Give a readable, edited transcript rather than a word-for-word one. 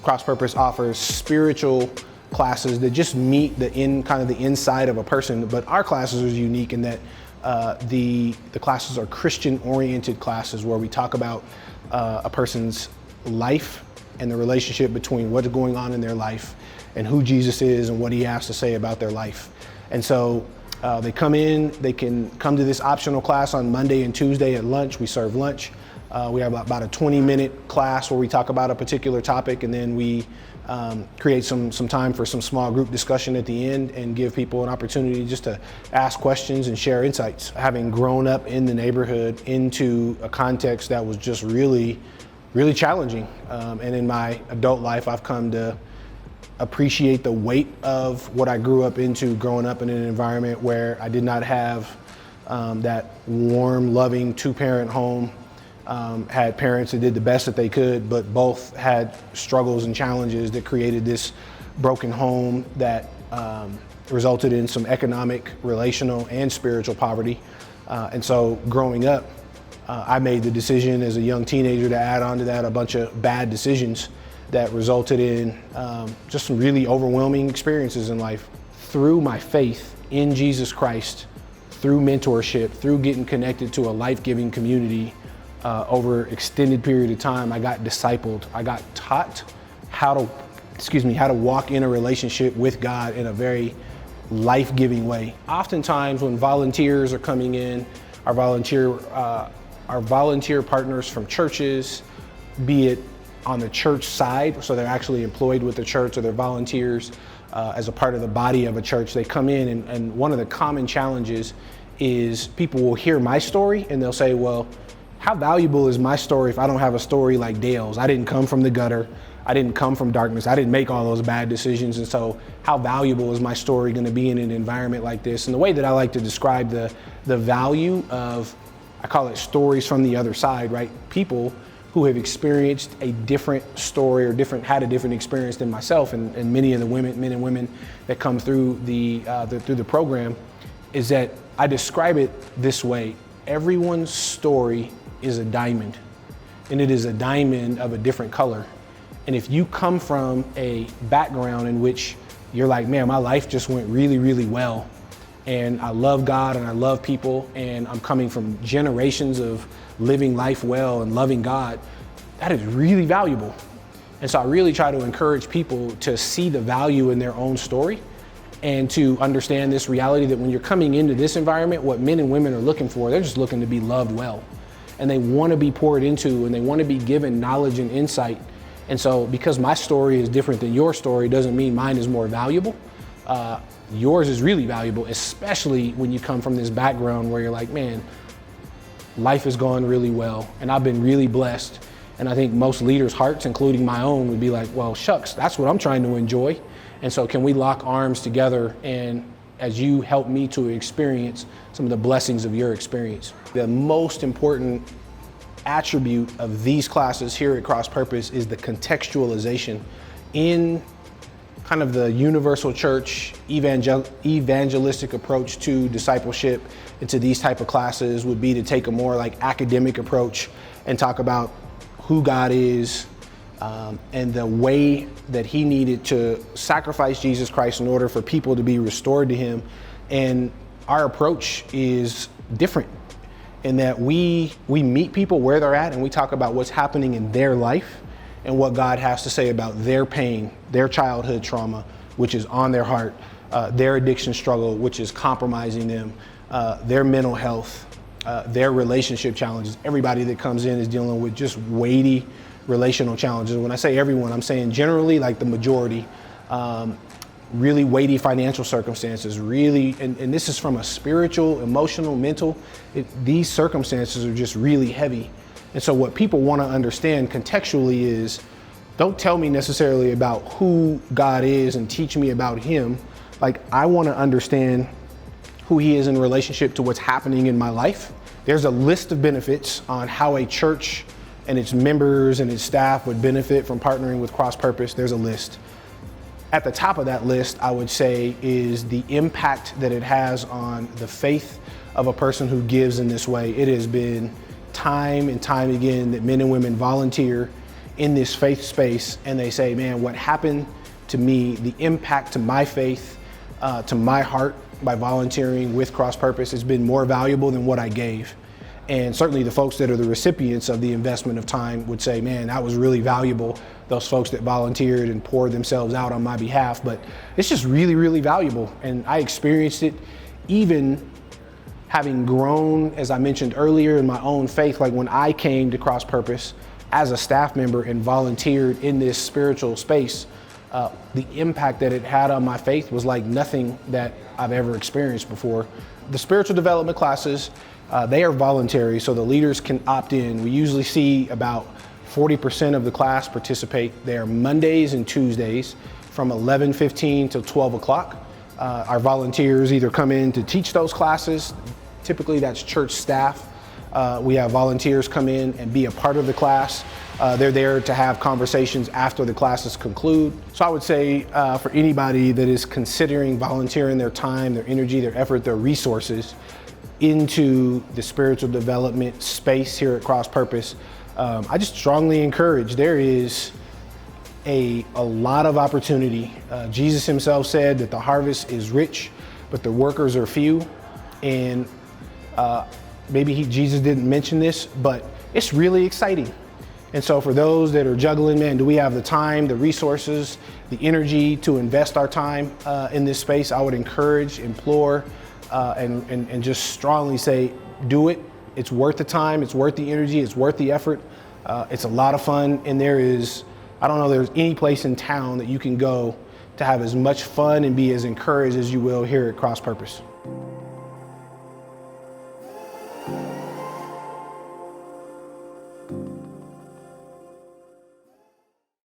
CrossPurpose offers spiritual classes that just meet the inside of a person, but our classes are unique in that the classes are Christian-oriented classes where we talk about a person's life and the relationship between what's going on in their life and who Jesus is and what he has to say about their life. And so they come in, they can come to this optional class on Monday and Tuesday at lunch. We serve lunch. We have about a 20-minute class where we talk about a particular topic, and then we create some time for some small group discussion at the end and give people an opportunity just to ask questions and share insights. Having grown up in the neighborhood into a context that was just really challenging, and in my adult life, I've come to appreciate the weight of what I grew up into, growing up in an environment where I did not have that warm, loving two-parent home. Had parents that did the best that they could, but both had struggles and challenges that created this broken home that resulted in some economic, relational, and spiritual poverty. And so growing up, I made the decision as a young teenager to add on to that a bunch of bad decisions that resulted in just some really overwhelming experiences in life. Through my faith in Jesus Christ, through mentorship, through getting connected to a life-giving community, over extended period of time, I got discipled. I got taught how to walk in a relationship with God in a very life-giving way. Oftentimes when volunteers are coming in, our volunteer partners from churches, be it on the church side, so they're actually employed with the church, or they're volunteers as a part of the body of a church, they come in and one of the common challenges is people will hear my story and they'll say, well, how valuable is my story if I don't have a story like Dale's? I didn't come from the gutter. I didn't come from darkness. I didn't make all those bad decisions. And so how valuable is my story going to be in an environment like this? And the way that I like to describe the value of, I call it stories from the other side, right? People who have experienced a different story or had a different experience than myself, and many of the men and women that come through the program, is that I describe it this way. Everyone's story is a diamond, and it is a diamond of a different color. And if you come from a background in which you're like, man, my life just went really well, and I love God and I love people, and I'm coming from generations of living life well and loving God, that is really valuable. And so I really try to encourage people to see the value in their own story and to understand this reality that when you're coming into this environment, what men and women are looking for, they're just looking to be loved well. And they want to be poured into, and they want to be given knowledge and insight. And so because my story is different than your story doesn't mean mine is more valuable. Yours is really valuable, especially when you come from this background where you're like, man, life has gone really well and I've been really blessed. And I think most leaders' hearts, including my own, would be like, well, shucks, that's what I'm trying to enjoy. And so can we lock arms together, and as you help me to experience some of the blessings of your experience. The most important attribute of these classes here at CrossPurpose is the contextualization in kind of the universal church evangelistic approach to discipleship. And to these type of classes would be to take a more like academic approach and talk about who God is, and the way that he needed to sacrifice Jesus Christ in order for people to be restored to him. And our approach is different in that we meet people where they're at, and we talk about what's happening in their life and what God has to say about their pain, their childhood trauma, which is on their heart, their addiction struggle, which is compromising them, their mental health, their relationship challenges. Everybody that comes in is dealing with just weighty relational challenges. When I say everyone, I'm saying generally, like the majority, really weighty financial circumstances, really, and this is from a spiritual, emotional, mental, these circumstances are just really heavy. And so what people want to understand contextually is, don't tell me necessarily about who God is and teach me about him. Like, I want to understand who he is in relationship to what's happening in my life. There's a list of benefits on how a church and its members and its staff would benefit from partnering with CrossPurpose. There's a list. At the top of that list, I would say, is the impact that it has on the faith of a person who gives in this way. It has been time and time again that men and women volunteer in this faith space and they say, man, what happened to me, the impact to my faith, to my heart by volunteering with CrossPurpose has been more valuable than what I gave. And certainly the folks that are the recipients of the investment of time would say, man, that was really valuable. Those folks that volunteered and poured themselves out on my behalf, but it's just really, really valuable. And I experienced it even having grown, as I mentioned earlier, in my own faith. Like when I came to CrossPurpose as a staff member and volunteered in this spiritual space, the impact that it had on my faith was like nothing that I've ever experienced before. The spiritual development classes, they are voluntary, so the leaders can opt in. We usually see about 40% of the class participate. They are Mondays and Tuesdays from 11:15 till 12 o'clock. Our volunteers either come in to teach those classes. Typically that's church staff. We have volunteers come in and be a part of the class. They're there to have conversations after the classes conclude. So I would say for anybody that is considering volunteering their time, their energy, their effort, their resources into the spiritual development space here at CrossPurpose, I just strongly encourage. There is a lot of opportunity. Jesus himself said that the harvest is rich, but the workers are few. And maybe Jesus didn't mention this, but it's really exciting. And so for those that are juggling, man, do we have the time, the resources, the energy to invest our time in this space? I would encourage, implore, and just strongly say, do it. It's worth the time, it's worth the energy, it's worth the effort. It's a lot of fun, and I don't know there's any place in town that you can go to have as much fun and be as encouraged as you will here at CrossPurpose.